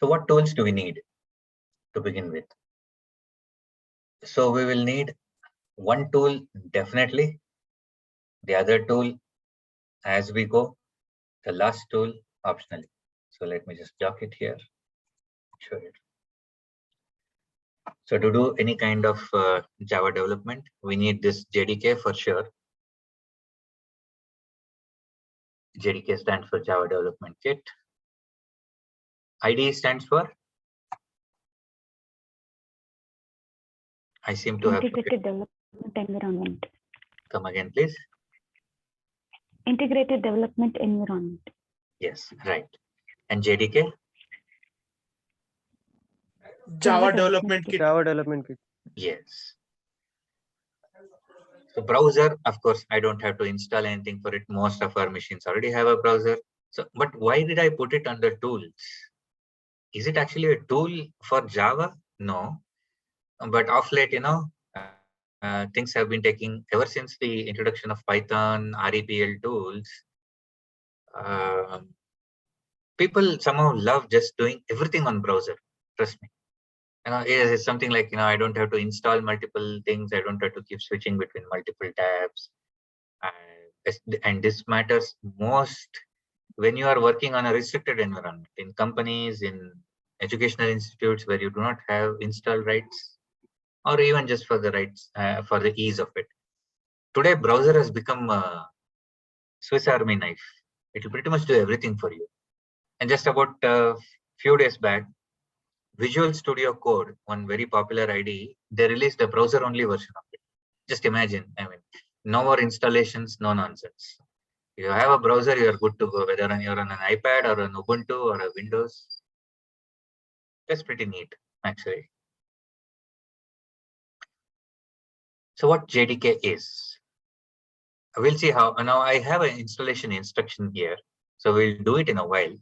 So what tools do we need to begin with? So we will need one tool definitely, the other tool as we go, the last tool optionally. So let me just dock it here, show it. So to do any kind of Java development, we need this JDK for sure. JDK stands for Java Development Kit. IDE stands for? I seem to have Integrated Development Environment. Come again, please. Integrated Development Environment. Yes, right. And JDK? Java Development Kit. Java Development Kit. Yes. So browser, of course, I don't have to install anything for it. Most of our machines already have a browser. So, but why did I put it under tools? Is it actually a tool for Java? No. But of late, things have been taking, ever since the introduction of Python, REPL tools, people somehow love just doing everything on browser. Trust me. It's something like, I don't have to install multiple things. I don't have to keep switching between multiple tabs. And this matters most when you are working on a restricted environment in companies, in educational institutes where you do not have install rights, or even just for the rights, for the ease of it. Today, browser has become a Swiss Army knife. It will pretty much do everything for you. And just about a few days back, Visual Studio Code, one very popular IDE, they released a browser-only version of it. Just imagine, no more installations, no nonsense. If you have a browser, you are good to go, whether you're on an iPad or an Ubuntu or a Windows. That's pretty neat, actually. So what JDK is? We'll see how. Now I have an installation instruction here. So we'll do it in a while.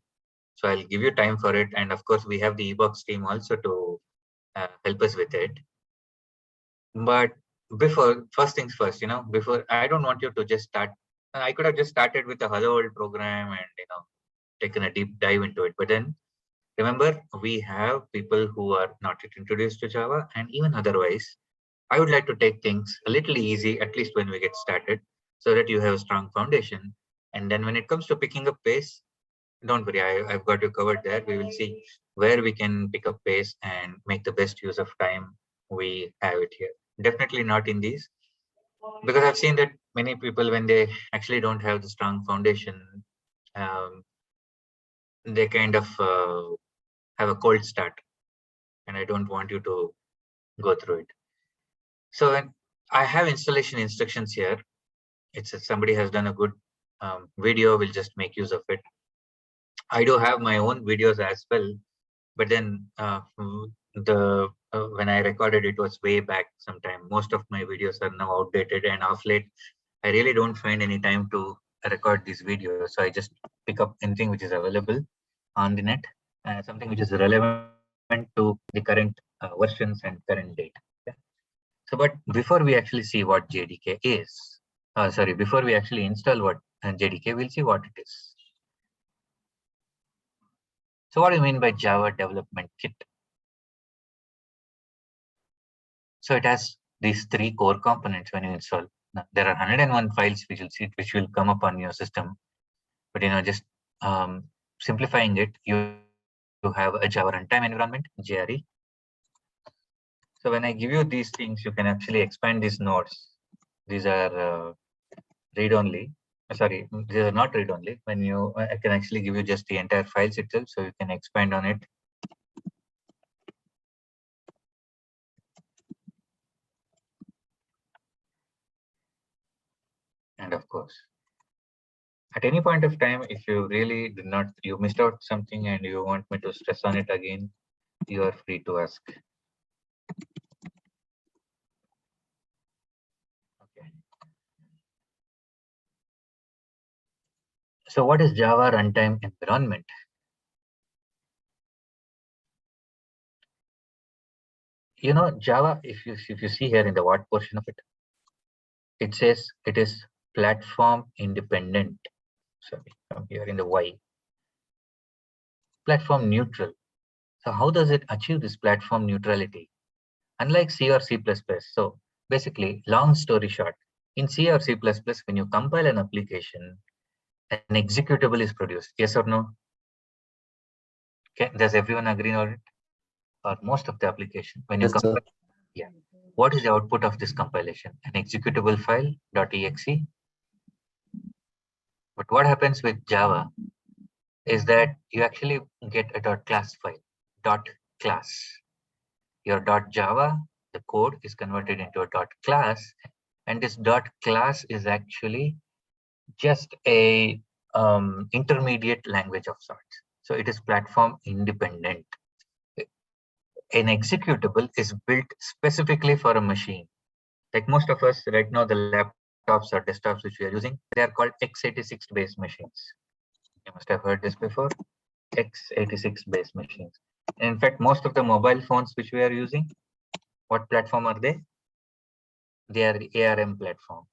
So I'll give you time for it. And of course, we have the eBox team also to help us with it. But first things first, before, I don't want you to just start. I could have just started with a hello world program and, taken a deep dive into it. But then remember, we have people who are not yet introduced to Java, and even otherwise, I would like to take things a little easy, at least when we get started, so that you have a strong foundation. And then when it comes to picking up pace, don't worry, I've got you covered there. We will see where we can pick up pace and make the best use of time we have it here. Definitely not in these, because I've seen that many people, when they actually don't have the strong foundation, they kind of have a cold start, and I don't want you to go through it. So when I have installation instructions here, somebody has done a good video, we'll just make use of it. I do have my own videos as well, but then when I recorded it was way back sometime. Most of my videos are now outdated, and of late, I really don't find any time to record these videos. So I just pick up anything which is available on the net, something which is relevant to the current versions and current date. Yeah. So, but before we actually see what JDK is, before we actually install what JDK, we'll see what it is. So what do you mean by Java Development Kit? So it has these three core components when you install. Now, there are 101 files which will come up on your system. But just simplifying it, you have a Java runtime environment, JRE. So when I give you these things, you can actually expand these nodes. These are read-only. Sorry, these are not read-only. When I can actually give you just the entire files itself, so you can expand on it. And of course, at any point of time, if you really you missed out something and you want me to stress on it again, you are free to ask. Okay. So what is Java runtime environment? Java, if you see here in the what portion of it, it says it is platform independent. Sorry, from here in the Y. Platform neutral. So how does it achieve this platform neutrality? Unlike C or C++, so basically, long story short, in C or C++, when you compile an application, an executable is produced. Yes or no? Okay, does everyone agree on it? Or most of the application, when you Yes, sir. compile, yeah. What is the output of this compilation? An executable file, .exe. But what happens with Java is that you actually get a .class file, .class. Your .java, the code is converted into a .class, and this .class is actually just a intermediate language of sorts. So it is platform independent. An executable is built specifically for a machine. Like most of us right now, the laptops or desktops which we are using, they are called x86 based machines. You must have heard this before, x86 based machines. And in fact, most of the mobile phones which we are using, what platform are they? They are the ARM platform.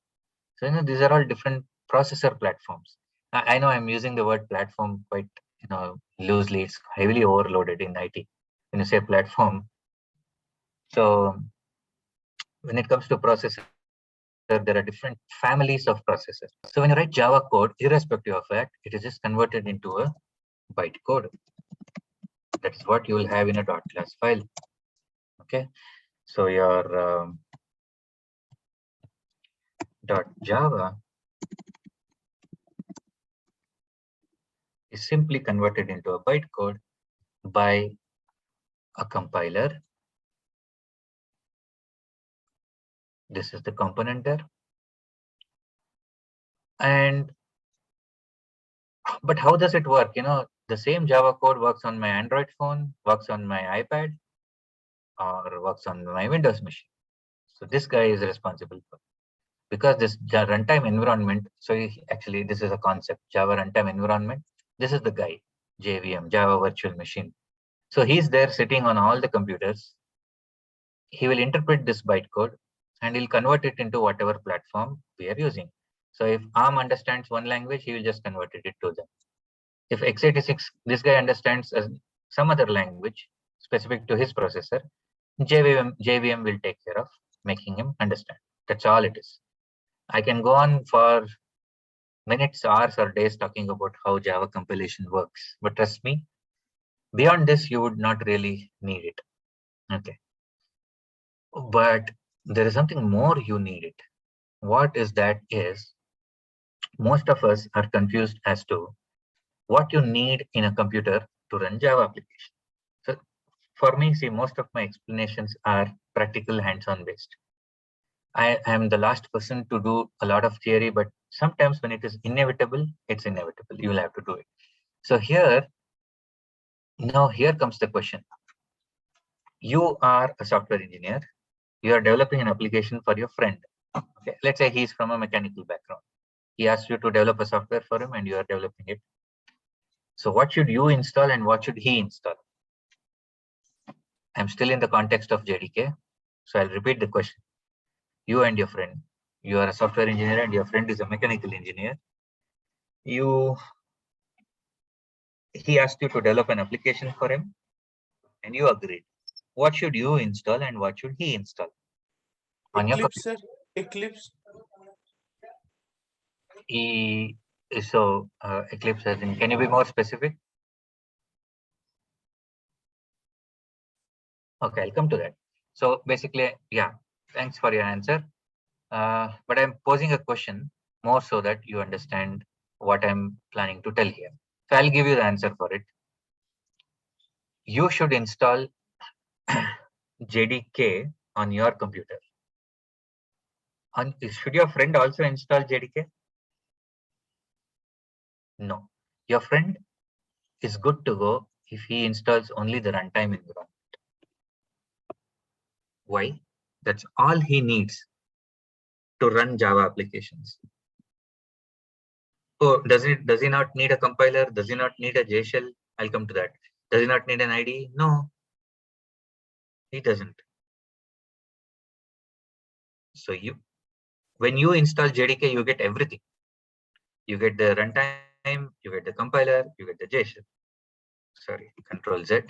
So, these are all different processor platforms. I know I'm using the word platform quite, loosely. It's heavily overloaded in IT when you say platform. So when it comes to processor, there are different families of processors. So when you write Java code, irrespective of that, it is just converted into a byte code. That is what you will have in a .class file. Okay, so your .java is simply converted into a byte code by a compiler. This is the component there. And but how does it work? The same Java code works on my Android phone, works on my iPad, or works on my Windows machine. So this guy is responsible for, because this runtime environment. So actually, this is a concept, Java runtime environment. This is the guy, JVM, Java Virtual Machine. So he's there sitting on all the computers. He will interpret this bytecode and he'll convert it into whatever platform we are using. So if ARM understands one language, he will just convert it to them. If x86, this guy understands some other language specific to his processor, JVM will take care of making him understand. That's all it is. I can go on for minutes, hours, or days talking about how Java compilation works, but trust me, beyond this, you would not really need it. Okay. But there is something more you need it. What is that is, most of us are confused as to what you need in a computer to run Java application. So for me, see, most of my explanations are practical hands-on based. I am the last person to do a lot of theory, but sometimes when it is inevitable, it's inevitable. You will have to do it. So here comes the question. You are a software engineer. You are developing an application for your friend. Okay, let's say he's from a mechanical background. He asks you to develop a software for him and you are developing it. So what should you install and what should he install? I'm still in the context of JDK. So I'll repeat the question. You and your friend, you are a software engineer and your friend is a mechanical engineer. He asked you to develop an application for him and you agreed. What should you install and what should he install? On Eclipse, sir. Eclipse. Eclipse, as in, can you be more specific? Okay, I'll come to that. So basically, yeah, thanks for your answer. But I'm posing a question more so that you understand what I'm planning to tell here. So I'll give you the answer for it. You should install JDK on your computer. Should your friend also install JDK? No. Your friend is good to go if he installs only the runtime environment. Why? That's all he needs to run Java applications. Oh, does he not need a compiler? Does he not need a JShell? I'll come to that. Does he not need an IDE? No, he doesn't. So when you install JDK, you get everything. You get the runtime, you get the compiler, you get the JShell. Sorry, Control Z.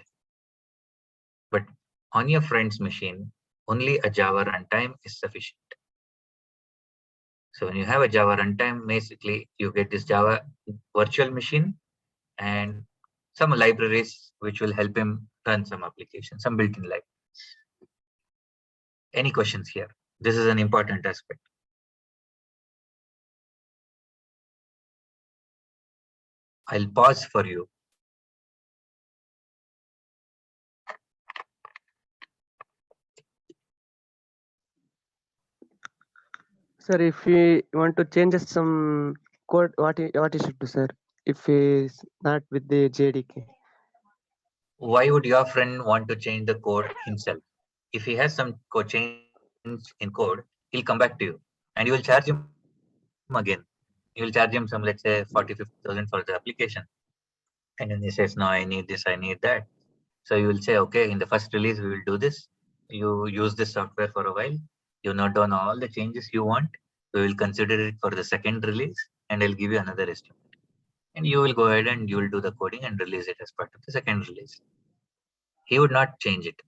But on your friend's machine, only a Java runtime is sufficient. So when you have a Java runtime, basically you get this Java virtual machine and some libraries which will help him run some applications, some built-in libraries. Any questions here? This is an important aspect. I'll pause for you. Sir, if we want to change some code, what is it do, sir? If it's not with the JDK. Why would your friend want to change the code himself? If he has some code change in code, he'll come back to you and you will charge him again. You will charge him some, let's say 40,000-50,000 for the application. And then he says, no, I need this, I need that. So you will say, okay, in the first release, we will do this. You use this software for a while. You note down all the changes you want. We will consider it for the second release and I'll give you another estimate. And you will go ahead and you will do the coding and release it as part of the second release. He would not change it.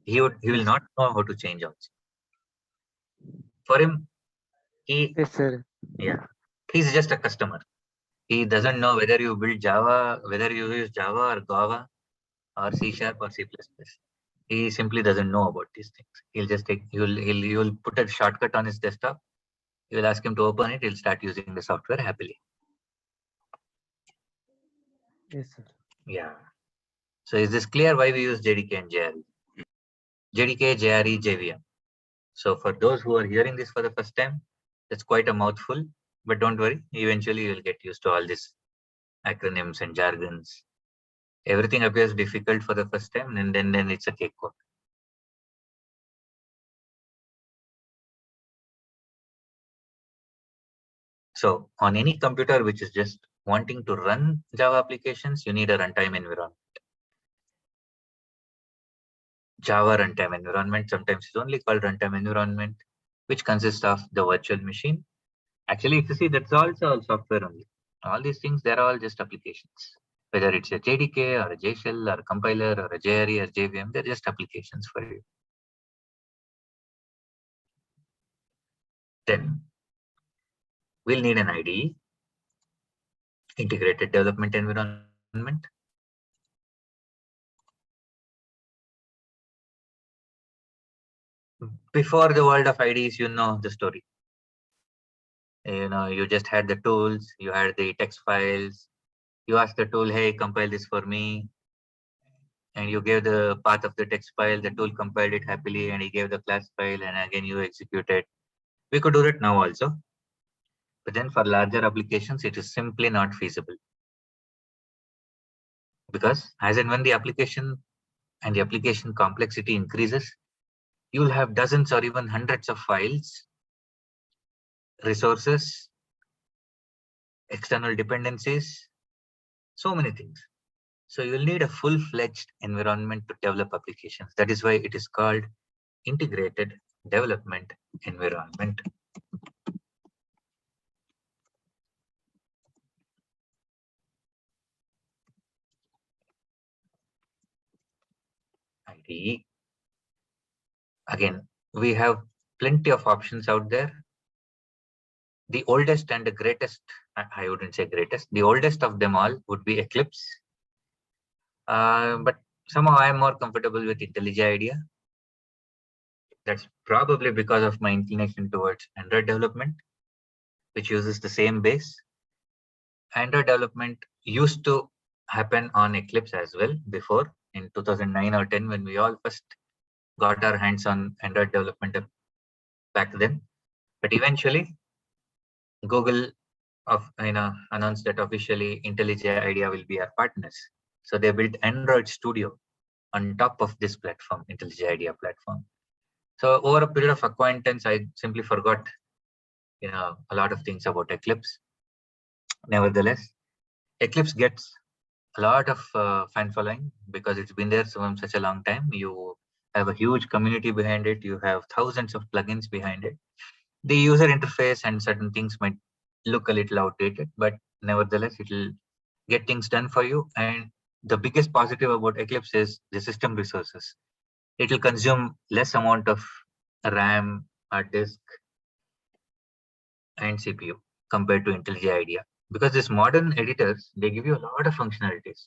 He will not know how to change also. For him, Yes, sir. he's just a customer. He doesn't know whether you build Java, whether you use Java or Java or C# or C++. He simply doesn't know about these things. He'll just take, you'll put a shortcut on his desktop. You'll ask him to open it. He'll start using the software happily. Yes, sir. Yeah. So is this clear why we use JDK and JRE? JDK, JRE, JVM. So for those who are hearing this for the first time, that's quite a mouthful, but don't worry. Eventually you'll get used to all these acronyms and jargons. Everything appears difficult for the first time and then it's a cakewalk. So on any computer which is just wanting to run Java applications, you need a runtime environment. Java runtime environment, sometimes it's only called runtime environment, which consists of the virtual machine. Actually, if you see, that's also all software only. All these things, they're all just applications. Whether it's a JDK or a JShell or a compiler or a JRE or JVM, they're just applications for you. Then we'll need an IDE, integrated development environment. Before the world of IDEs, you know the story. You just had the tools, you had the text files, you asked the tool, hey, compile this for me. And you gave the path of the text file, the tool compiled it happily, and he gave the class file, and again you executed. We could do it now also. But then for larger applications, it is simply not feasible. Because as and when the application and the application complexity increases, you will have dozens or even hundreds of files, resources, external dependencies, so many things. So you'll need a full-fledged environment to develop applications. That is why it is called integrated development environment. IDE. Again, we have plenty of options out there. The oldest and the greatest, I wouldn't say greatest, the oldest of them all would be Eclipse. But somehow I am more comfortable with IntelliJ IDEA. That's probably because of my inclination towards Android development, which uses the same base. Android development used to happen on Eclipse as well before in 2009 or 10 when we all first got our hands on Android development back then. But eventually, Google announced that officially IntelliJ IDEA will be our partners. So they built Android Studio on top of this platform, IntelliJ IDEA platform. So over a period of acquaintance, I simply forgot a lot of things about Eclipse. Nevertheless, Eclipse gets a lot of fan following because it's been there for such a long time. You have a huge community behind it. You have thousands of plugins behind it. The user interface and certain things might look a little outdated, but nevertheless, it will get things done for you. And the biggest positive about Eclipse is the system resources. It will consume less amount of RAM, hard disk, and CPU compared to IntelliJ IDEA. Because these modern editors, they give you a lot of functionalities.